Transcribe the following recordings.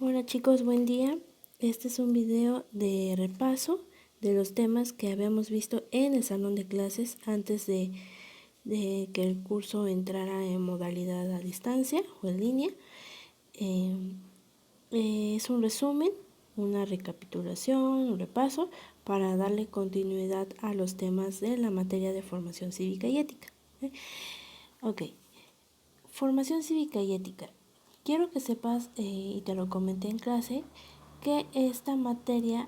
Hola chicos, buen día. Este es un video de repaso de los temas que habíamos visto en el salón de clases antes de que el curso entrara en modalidad a distancia o en línea. Es un resumen, una recapitulación, un repaso para darle continuidad a los temas de la materia de formación cívica y ética. Ok, formación cívica y ética. Quiero que sepas, y te lo comenté en clase, que esta materia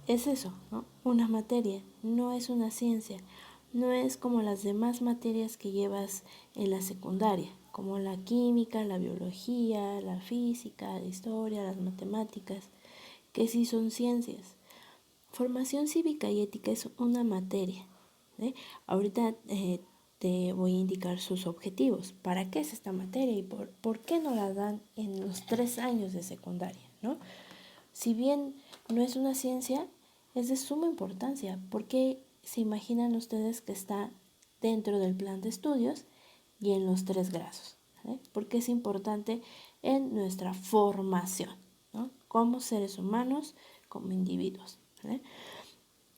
es eso, ¿no? Una materia, no es una ciencia, no es como las demás materias que llevas en la secundaria, como la química, la biología, la física, la historia, las matemáticas, que sí son ciencias. Formación cívica y ética es una materia. Ahorita te voy a indicar sus objetivos. ¿Para qué es esta materia y por qué no la dan en los 3 años de secundaria, ¿no? Si bien no es una ciencia, es de suma importancia, porque se imaginan ustedes que está dentro del plan de estudios y en los 3 grados, porque es importante en nuestra formación, ¿no? Como seres humanos, como individuos.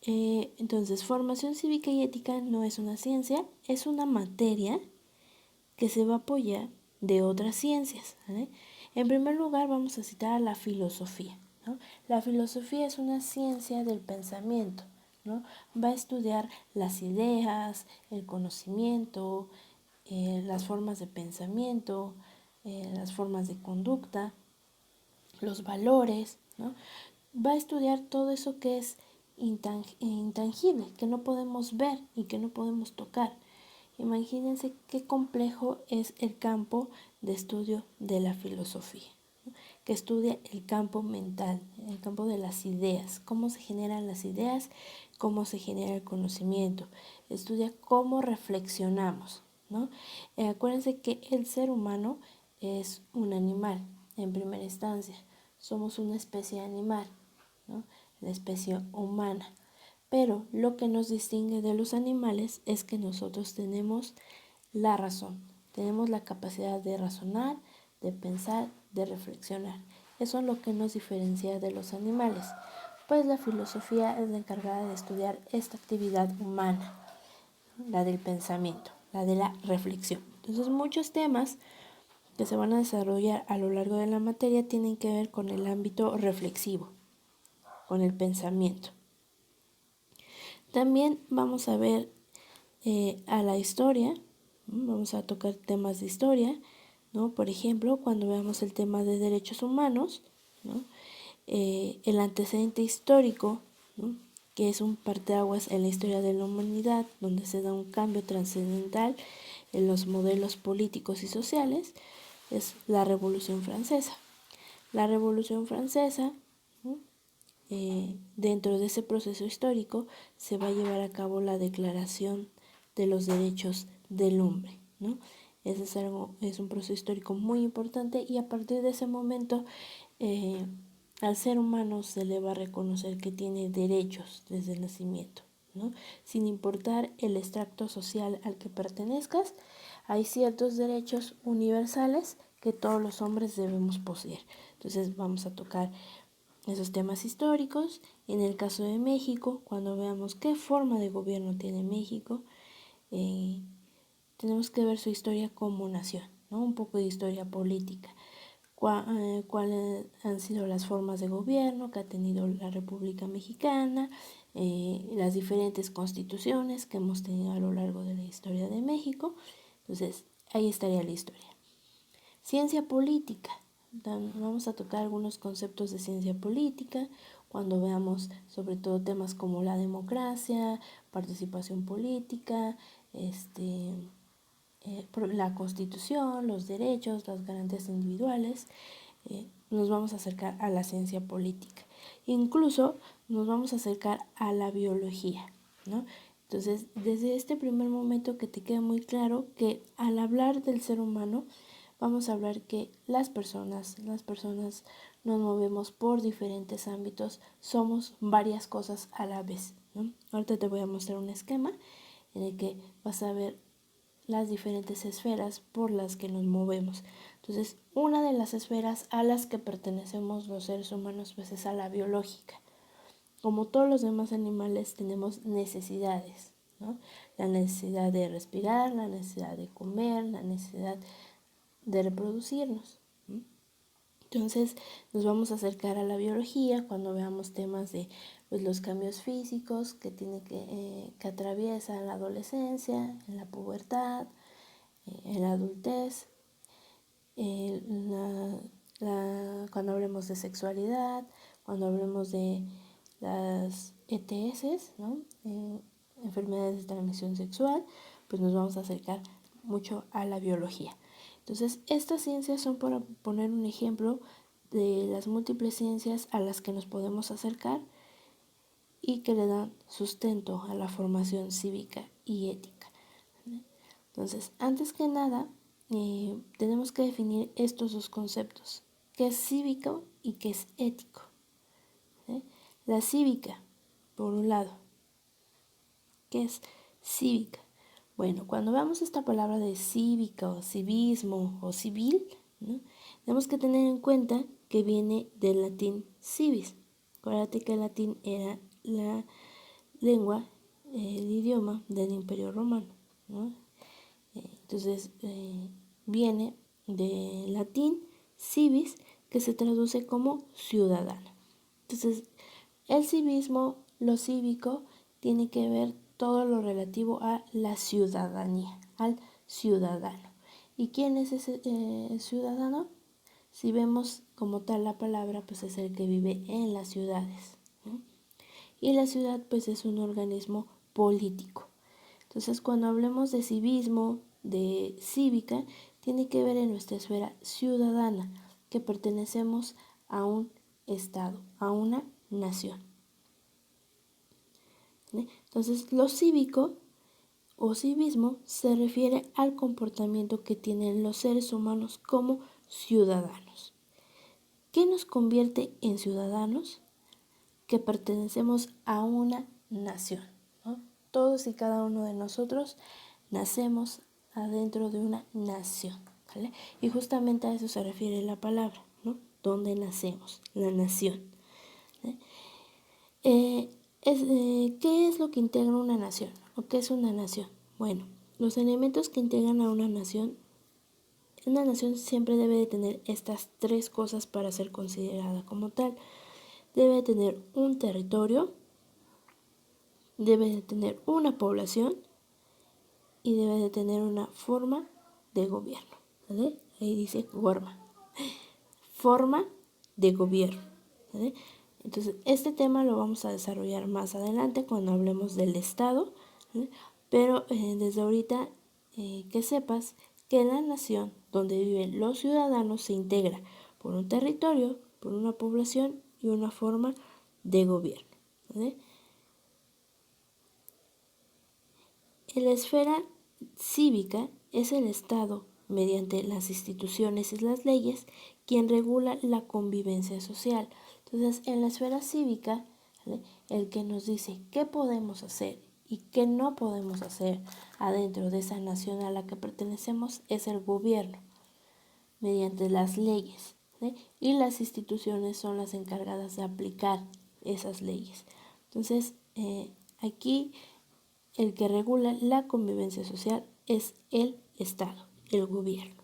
Entonces, formación cívica y ética no es una ciencia, es una materia que se va a apoyar de otras ciencias. En primer lugar, vamos a citar a la filosofía, ¿no? La filosofía es una ciencia del pensamiento, ¿no? Va a estudiar las ideas, el conocimiento, las formas de pensamiento, las formas de conducta, los valores, ¿no? Va a estudiar todo eso que es intangible, que no podemos ver y que no podemos tocar. Imagínense qué complejo es el campo de estudio de la filosofía, ¿no? Que estudia el campo mental, el campo de las ideas, cómo se generan las ideas, cómo se genera el conocimiento, estudia cómo reflexionamos, ¿no? Acuérdense que el ser humano es un animal en primera instancia, somos una especie animal, ¿no? La especie humana. Pero lo que nos distingue de los animales es que nosotros tenemos la razón, tenemos la capacidad de razonar, de pensar, de reflexionar. Eso es lo que nos diferencia de los animales. Pues la filosofía es la encargada de estudiar esta actividad humana, la del pensamiento, la de la reflexión. Entonces muchos temas que se van a desarrollar a lo largo de la materia tienen que ver con el ámbito reflexivo, con el pensamiento. También vamos a ver a la historia, vamos a tocar temas de historia, ¿no? Por ejemplo, cuando veamos el tema de derechos humanos, ¿no? El antecedente histórico, ¿no? Que es un parteaguas en la historia de la humanidad, donde se da un cambio trascendental en los modelos políticos y sociales, es la Revolución Francesa. La Revolución Francesa, ¿no? Dentro de ese proceso histórico se va a llevar a cabo la Declaración de los Derechos del Hombre, ¿no? Ese es un proceso histórico muy importante y a partir de ese momento al ser humano se le va a reconocer que tiene derechos desde el nacimiento, ¿no? Sin importar el extracto social al que pertenezcas, hay ciertos derechos universales que todos los hombres debemos poseer. Entonces vamos a tocar esos temas históricos. En el caso de México, cuando veamos qué forma de gobierno tiene México, tenemos que ver su historia como nación, ¿no? Un poco de historia política. Cuáles han sido las formas de gobierno que ha tenido la República Mexicana, las diferentes constituciones que hemos tenido a lo largo de la historia de México. Entonces, ahí estaría la historia. Ciencia política. Vamos a tocar algunos conceptos de ciencia política cuando veamos sobre todo temas como la democracia, participación política, la constitución, los derechos, las garantías individuales. Nos vamos a acercar a la ciencia política. Incluso nos vamos a acercar a la biología, ¿no? Entonces, desde este primer momento que te quede muy claro que al hablar del ser humano, vamos a hablar que las personas nos movemos por diferentes ámbitos, somos varias cosas a la vez, ¿no? Ahorita te voy a mostrar un esquema en el que vas a ver las diferentes esferas por las que nos movemos. Entonces, una de las esferas a las que pertenecemos los seres humanos pues es a la biológica. Como todos los demás animales tenemos necesidades, ¿no? La necesidad de respirar, la necesidad de comer, la necesidad de reproducirnos. Entonces nos vamos a acercar a la biología cuando veamos temas de pues, los cambios físicos que atraviesan la adolescencia, en la pubertad, en la adultez, cuando hablemos de sexualidad, cuando hablemos de las ETS, ¿no? Enfermedades de transmisión sexual, pues nos vamos a acercar mucho a la biología. Entonces, estas ciencias son, para poner un ejemplo, de las múltiples ciencias a las que nos podemos acercar y que le dan sustento a la formación cívica y ética. Entonces, antes que nada, tenemos que definir estos dos conceptos, qué es cívico y qué es ético. La cívica, por un lado, ¿qué es cívica? Bueno, cuando veamos esta palabra de cívica o civismo o civil, ¿no? Tenemos que tener en cuenta que viene del latín civis. Acuérdate que el latín era la lengua, el idioma del Imperio Romano, ¿no? Entonces, viene del latín civis, que se traduce como ciudadano. Entonces, el civismo, lo cívico, tiene que ver todo lo relativo a la ciudadanía, al ciudadano. ¿Y quién es ese ciudadano? Si vemos como tal la palabra, pues es el que vive en las ciudades, ¿no? Y la ciudad pues es un organismo político. Entonces cuando hablemos de civismo, de cívica, tiene que ver en nuestra esfera ciudadana, que pertenecemos a un Estado, a una nación. Entonces lo cívico o civismo se refiere al comportamiento que tienen los seres humanos como ciudadanos. ¿Qué nos convierte en ciudadanos? Que pertenecemos a una nación, ¿no? Todos y cada uno de nosotros nacemos adentro de una nación, ¿vale? Y justamente a eso se refiere la palabra, ¿no? ¿Dónde nacemos? La nación. ¿Qué es lo que integra una nación? ¿O qué es una nación? Bueno, los elementos que integran a una nación siempre debe de tener estas tres cosas para ser considerada como tal. Debe de tener un territorio, debe de tener una población y debe de tener una forma de gobierno, ¿vale? Ahí dice forma de gobierno, ¿vale? Entonces, este tema lo vamos a desarrollar más adelante cuando hablemos del Estado, ¿vale? Pero desde ahorita que sepas que la nación donde viven los ciudadanos se integra por un territorio, por una población y una forma de gobierno, ¿vale? En la esfera cívica es el Estado, mediante las instituciones y las leyes, quien regula la convivencia social. Entonces, en la esfera cívica, ¿vale?, el que nos dice qué podemos hacer y qué no podemos hacer adentro de esa nación a la que pertenecemos es el gobierno, mediante las leyes, ¿sí? Y las instituciones son las encargadas de aplicar esas leyes. Entonces, aquí el que regula la convivencia social es el Estado, el gobierno.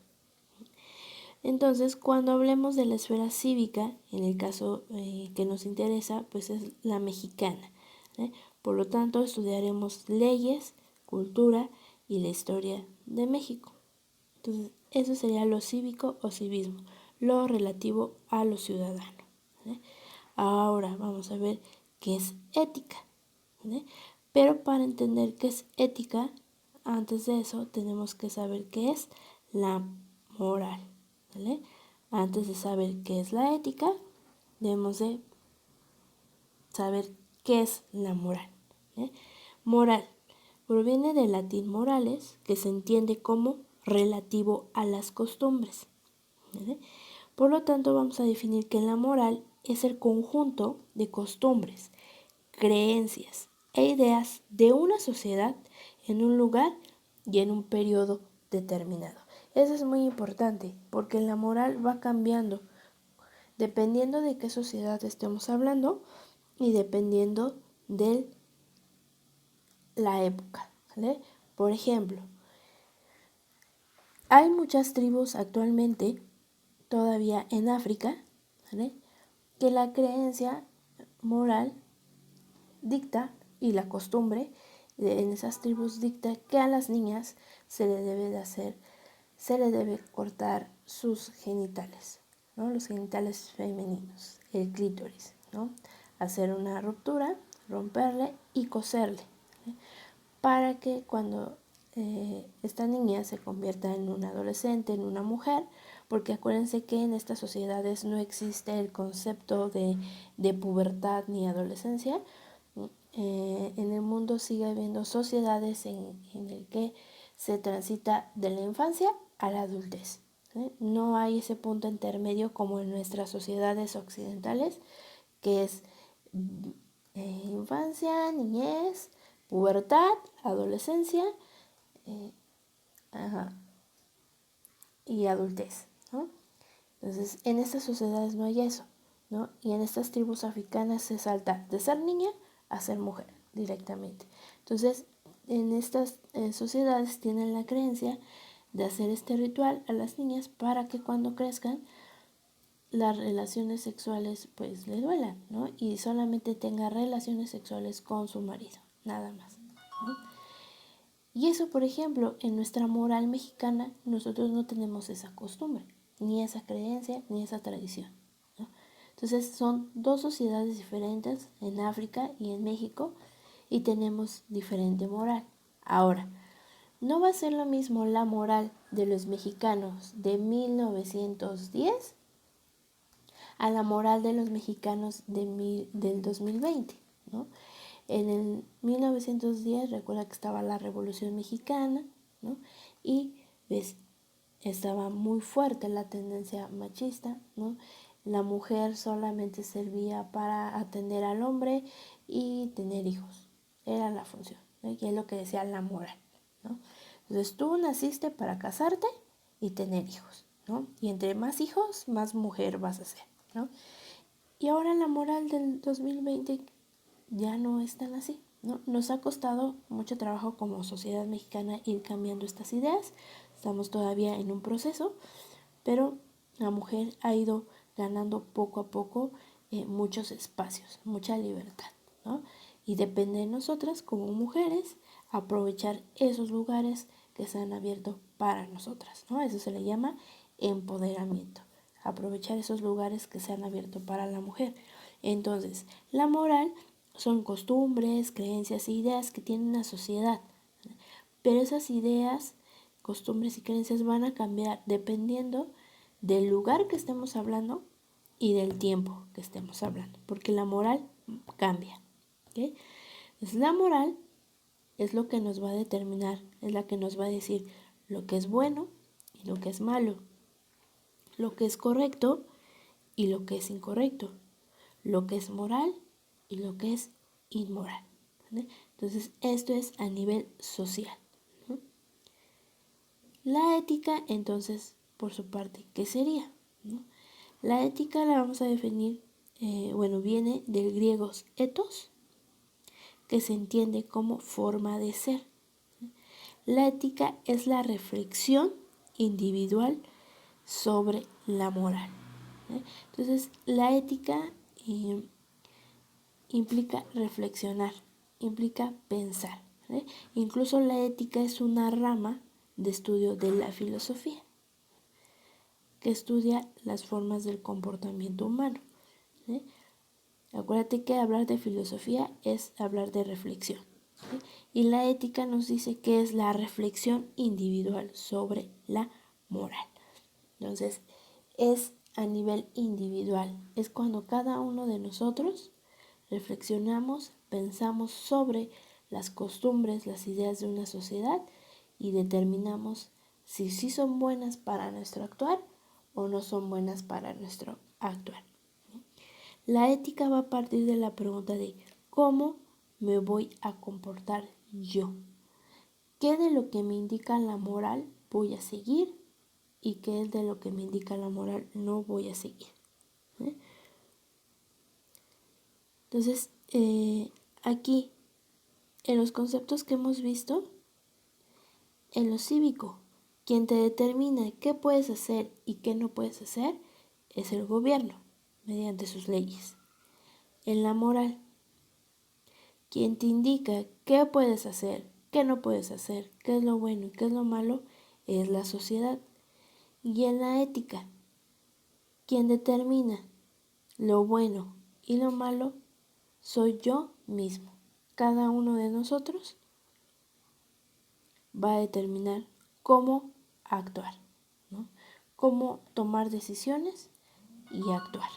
Entonces, cuando hablemos de la esfera cívica, en el caso que nos interesa, pues es la mexicana, ¿eh? Por lo tanto, estudiaremos leyes, cultura y la historia de México. Entonces, eso sería lo cívico o civismo, lo relativo a lo ciudadano, ¿eh? Ahora vamos a ver qué es ética, ¿eh? Pero para entender qué es ética, antes de eso tenemos que saber qué es la moral, ¿vale? Antes de saber qué es la ética, debemos de saber qué es la moral, ¿eh? Moral proviene del latín morales, que se entiende como relativo a las costumbres, ¿vale? Por lo tanto, vamos a definir que la moral es el conjunto de costumbres, creencias e ideas de una sociedad en un lugar y en un periodo determinado. Eso es muy importante porque la moral va cambiando dependiendo de qué sociedad estemos hablando y dependiendo de la época, ¿vale? Por ejemplo, hay muchas tribus actualmente todavía en África, ¿vale?, que la creencia moral dicta y la costumbre en esas tribus dicta que a las niñas se le debe cortar sus genitales, ¿no? Los genitales femeninos, el clítoris, ¿no? Hacer una ruptura, romperle y coserle, ¿eh?, para que cuando esta niña se convierta en una adolescente, en una mujer, porque acuérdense que en estas sociedades no existe el concepto de pubertad ni adolescencia. En el mundo sigue habiendo sociedades en el que se transita de la infancia a la adultez. No hay ese punto intermedio como en nuestras sociedades occidentales, que es infancia, niñez, pubertad, adolescencia y adultez, ¿no? Entonces, en estas sociedades no hay eso, ¿no? Y en estas tribus africanas se salta de ser niña a ser mujer directamente. Entonces, en estas sociedades tienen la creencia de hacer este ritual a las niñas para que cuando crezcan las relaciones sexuales pues le duelan, ¿no? Y solamente tenga relaciones sexuales con su marido, nada más, ¿no? Y eso, por ejemplo, en nuestra moral mexicana nosotros no tenemos esa costumbre, ni esa creencia, ni esa tradición, ¿no? Entonces son dos sociedades diferentes en África y en México y tenemos diferente moral. Ahora, no va a ser lo mismo la moral de los mexicanos de 1910 a la moral de los mexicanos del 2020, ¿no? En el 1910 recuerda que estaba la Revolución Mexicana, ¿no? Y pues, estaba muy fuerte la tendencia machista, ¿no? La mujer solamente servía para atender al hombre y tener hijos. Era la función, ¿no? Y es lo que decía la moral, ¿no? Entonces tú naciste para casarte y tener hijos, ¿no? Y entre más hijos, más mujer vas a ser, ¿no? Y ahora la moral del 2020 ya no es tan así, ¿no? Nos ha costado mucho trabajo como sociedad mexicana ir cambiando estas ideas. Estamos todavía en un proceso, pero la mujer ha ido ganando poco a poco muchos espacios, mucha libertad, ¿no? Y depende de nosotras como mujeres aprovechar esos lugares que se han abierto para nosotras, ¿no? Eso se le llama empoderamiento, aprovechar esos lugares que se han abierto para la mujer. Entonces, la moral son costumbres, creencias e ideas que tiene una sociedad, pero esas ideas, costumbres y creencias van a cambiar dependiendo del lugar que estemos hablando y del tiempo que estemos hablando, porque la moral cambia, ¿okay? Entonces, la moral es lo que nos va a determinar, es la que nos va a decir lo que es bueno y lo que es malo, lo que es correcto y lo que es incorrecto, lo que es moral y lo que es inmoral, ¿vale? Entonces, esto es a nivel social, ¿no? La ética, entonces, por su parte, ¿qué sería?, ¿no? La ética la vamos a definir, viene del griego ethos, que se entiende como forma de ser. La ética es la reflexión individual sobre la moral, ¿eh? Entonces, la ética implica reflexionar, implica pensar, ¿eh? Incluso la ética es una rama de estudio de la filosofía, que estudia las formas del comportamiento humano, ¿eh? Acuérdate que hablar de filosofía es hablar de reflexión, ¿sí? Y la ética nos dice que es la reflexión individual sobre la moral. Entonces, es a nivel individual, es cuando cada uno de nosotros reflexionamos, pensamos sobre las costumbres, las ideas de una sociedad y determinamos si sí son buenas para nuestro actuar o no son buenas para nuestro actuar. La ética va a partir de la pregunta de ¿cómo me voy a comportar yo? ¿Qué de lo que me indica la moral voy a seguir y qué es de lo que me indica la moral no voy a seguir. Entonces, aquí, en los conceptos que hemos visto, en lo cívico, quien te determina qué puedes hacer y qué no puedes hacer es el gobierno, mediante sus leyes. En la moral, quien te indica qué puedes hacer, qué no puedes hacer, qué es lo bueno y qué es lo malo, es la sociedad. Y en la ética, quien determina lo bueno y lo malo, soy yo mismo. Cada uno de nosotros va a determinar cómo actuar, ¿no? Cómo tomar decisiones y actuar.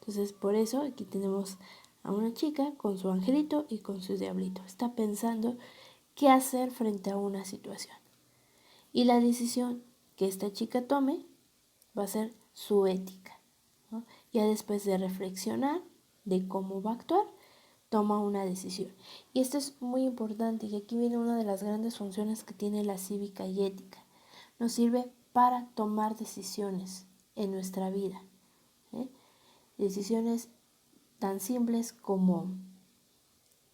Entonces, por eso aquí tenemos a una chica con su angelito y con su diablito. Está pensando qué hacer frente a una situación. Y la decisión que esta chica tome va a ser su ética, ¿no? Ya después de reflexionar de cómo va a actuar, toma una decisión. Y esto es muy importante y aquí viene una de las grandes funciones que tiene la cívica y ética. Nos sirve para tomar decisiones en nuestra vida. Decisiones tan simples como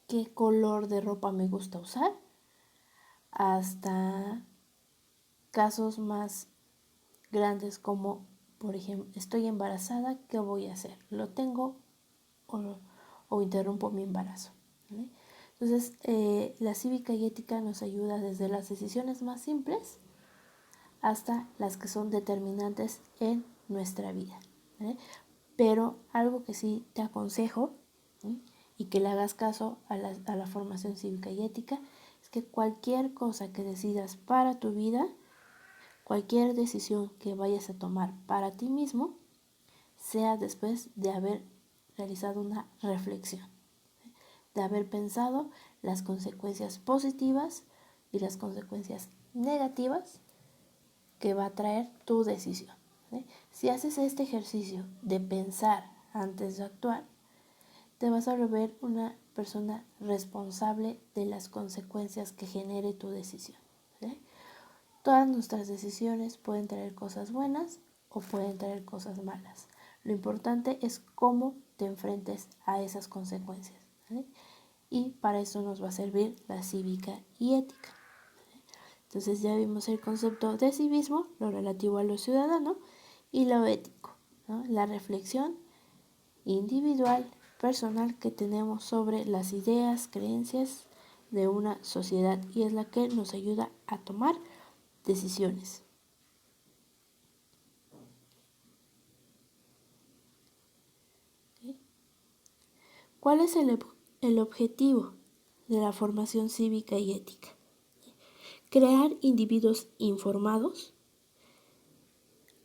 qué color de ropa me gusta usar, hasta casos más grandes como, por ejemplo, estoy embarazada, ¿qué voy a hacer? ¿Lo tengo o interrumpo mi embarazo? ¿Vale? Entonces, la cívica y ética nos ayuda desde las decisiones más simples hasta las que son determinantes en nuestra vida. ¿Vale? Pero algo que sí te aconsejo, ¿sí?, y que le hagas caso a la formación cívica y ética, es que cualquier cosa que decidas para tu vida, cualquier decisión que vayas a tomar para ti mismo, sea después de haber realizado una reflexión, de haber pensado las consecuencias positivas y las consecuencias negativas que va a traer tu decisión. Si haces este ejercicio de pensar antes de actuar, te vas a volver una persona responsable de las consecuencias que genere tu decisión. Todas nuestras decisiones pueden traer cosas buenas o pueden traer cosas malas. Lo importante es cómo te enfrentes a esas consecuencias. Y para eso nos va a servir la cívica y ética. Entonces ya vimos el concepto de civismo, lo relativo a lo ciudadano, y lo ético, ¿no? La reflexión individual, personal que tenemos sobre las ideas, creencias de una sociedad, y es la que nos ayuda a tomar decisiones. ¿Sí? ¿Cuál es el objetivo de la formación cívica y ética? Crear individuos informados,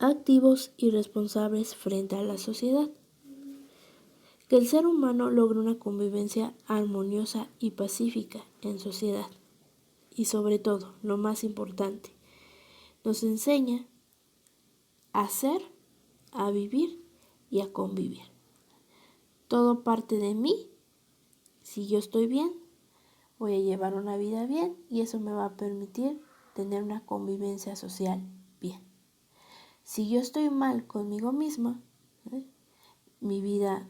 activos y responsables frente a la sociedad. Que el ser humano logre una convivencia armoniosa y pacífica en sociedad. Y sobre todo, lo más importante, nos enseña a ser, a vivir y a convivir. Todo parte de mí. Si yo estoy bien, voy a llevar una vida bien y eso me va a permitir tener una convivencia social bien. Si yo estoy mal conmigo misma, mi vida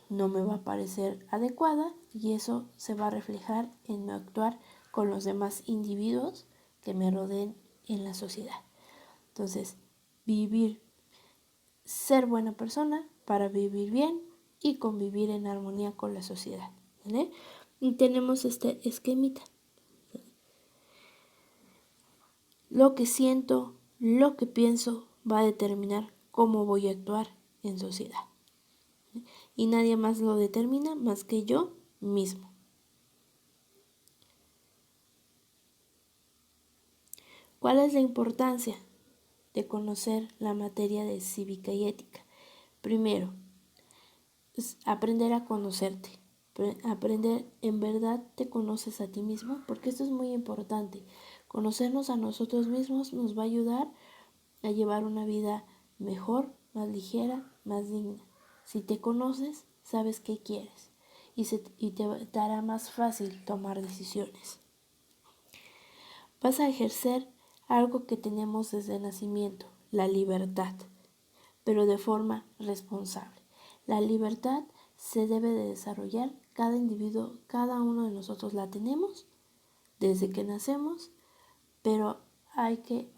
no me va a parecer adecuada y eso se va a reflejar en mi actuar con los demás individuos que me rodeen en la sociedad. Entonces, ser buena persona para vivir bien y convivir en armonía con la sociedad. ¿Vale? Y tenemos este esquemita. Lo que siento, lo que pienso va a determinar cómo voy a actuar en sociedad. Y nadie más lo determina más que yo mismo. ¿Cuál es la importancia de conocer la materia de cívica y ética? Primero, es aprender a conocerte. Aprender, en verdad te conoces a ti mismo, porque esto es muy importante. Conocernos a nosotros mismos nos va a ayudar a llevar una vida mejor, más ligera, más digna. Si te conoces, sabes qué quieres y te hará más fácil tomar decisiones. Vas a ejercer algo que tenemos desde nacimiento, la libertad, pero de forma responsable. La libertad se debe de desarrollar, cada individuo, cada uno de nosotros la tenemos desde que nacemos, pero hay que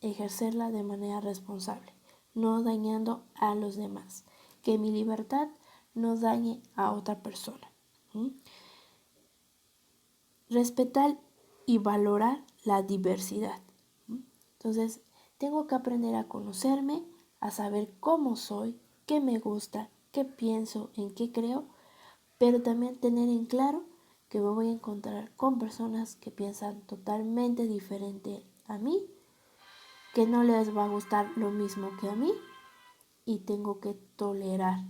ejercerla de manera responsable, no dañando a los demás, que mi libertad no dañe a otra persona. Respetar y valorar la diversidad. Entonces, tengo que aprender a conocerme, a saber cómo soy, qué me gusta, qué pienso, en qué creo, pero también tener en claro que me voy a encontrar con personas que piensan totalmente diferente a mí, que no les va a gustar lo mismo que a mí y tengo que tolerar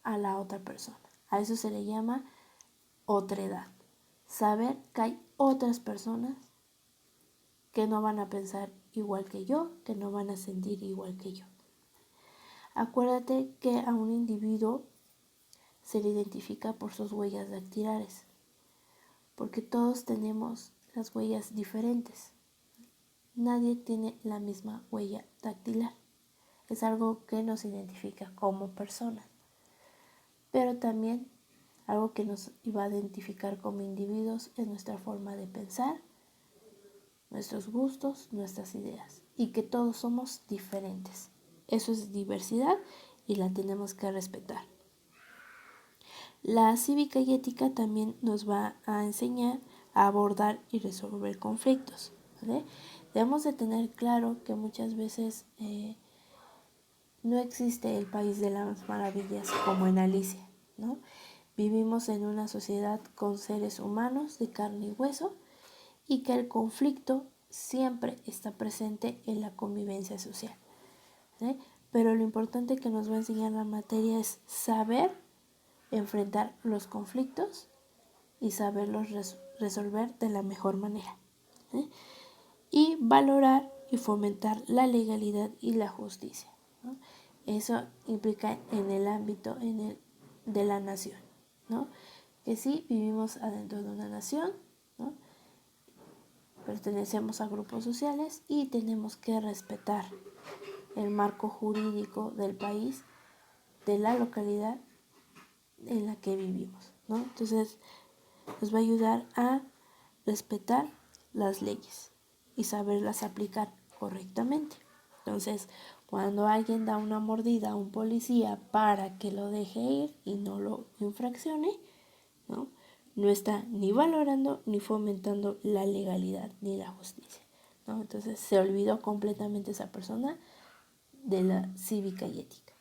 a la otra persona. A eso se le llama otredad. Saber que hay otras personas que no van a pensar igual que yo, que no van a sentir igual que yo. Acuérdate que a un individuo se le identifica por sus huellas dactilares, porque todos tenemos las huellas diferentes. Nadie tiene la misma huella dactilar. Es algo que nos identifica como personas, pero también algo que nos va a identificar como individuos es nuestra forma de pensar, nuestros gustos, nuestras ideas, y que todos somos diferentes. Eso es diversidad y la tenemos que respetar. La cívica y ética también nos va a enseñar a abordar y resolver conflictos, ¿vale? Debemos de tener claro que muchas veces no existe el país de las maravillas como en Alicia, ¿no? Vivimos en una sociedad con seres humanos de carne y hueso y que el conflicto siempre está presente en la convivencia social, ¿sí? Pero lo importante que nos va a enseñar la materia es saber enfrentar los conflictos y saberlos resolver de la mejor manera, ¿sí? Y valorar y fomentar la legalidad y la justicia, ¿no? Eso implica en el ámbito de la nación, ¿no? Que sí vivimos adentro de una nación, ¿no? Pertenecemos a grupos sociales y tenemos que respetar el marco jurídico del país, de la localidad en la que vivimos, ¿no? Entonces nos va a ayudar a respetar las leyes y saberlas aplicar correctamente. Entonces, cuando alguien da una mordida a un policía para que lo deje ir y no lo infraccione, ¿no? No está ni valorando ni fomentando la legalidad ni la justicia, ¿no? Entonces se olvidó completamente esa persona de la cívica y ética.